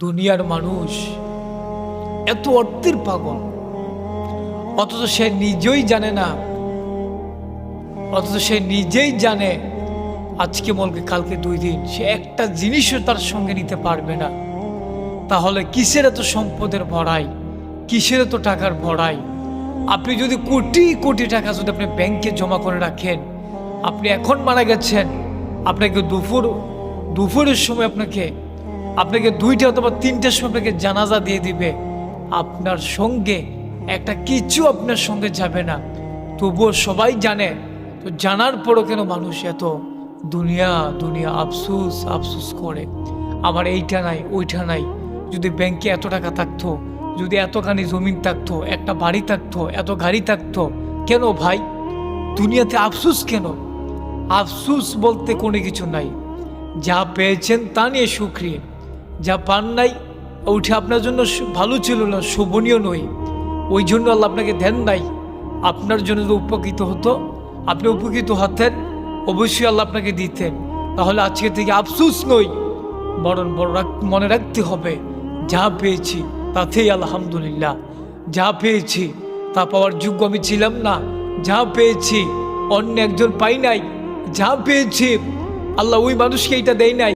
দুনিয়ার মানুষ এত অর্থের পাগল, অথচ সে নিজেই জানে না, আজকে বলবে কালকে 2 দিন সে একটা জিনিসও তার সঙ্গে নিতে পারবে না। তাহলে কিসের এত সম্পদের ভরাই, কিসের এত টাকার ভরাই? আপনি যদি কোটি কোটি টাকা যদি আপনি ব্যাংকে জমা করে রাখেন, আপনি এখন মারা গেছেন, আপনাকে দুপুরের সময় আপনাকে 2টা অথবা 3টার সময় আপনাকে জানাজা দিয়ে দিবে, আপনার সঙ্গে একটা কিছু আপনার সঙ্গে যাবে না। তবুও সবাই জানে, তো জানার পরও কেন মানুষ এত দুনিয়া আফসুস করে? আমার এইটা নাই ওইটা নাই। যদি ব্যাংকে এত টাকা থাকতো, যদি এতখানি জমিন থাকতো, একটা বাড়ি থাকতো, এত গাড়ি থাকতো, কেন ভাই দুনিয়াতে আফসুস কেন? আফসুস বলতে কোনো কিছু নাই। যা পেয়েছেন তা নিয়ে সুখী, যা পান নাই ওইটা আপনার জন্য ভালো ছিল না, শোভনীয় নয়, ওই জন্য আল্লাহ আপনাকে দেন নাই। আপনার জন্য যদি উপকৃত হতো, আপনি উপকৃত হতেন, অবশ্যই আল্লাহ আপনাকে দিতেন। তাহলে আজকে থেকে আফসুস নই, বরং মনে রাখতে হবে যা পেয়েছি তাতেই আলহামদুলিল্লাহ। যা পেয়েছি তা পাওয়ার যোগ্য আমি ছিলাম না, যা পেয়েছি অন্য একজন পাই নাই, যা পেয়েছি আল্লাহ ওই মানুষকে এইটা দেয় নাই।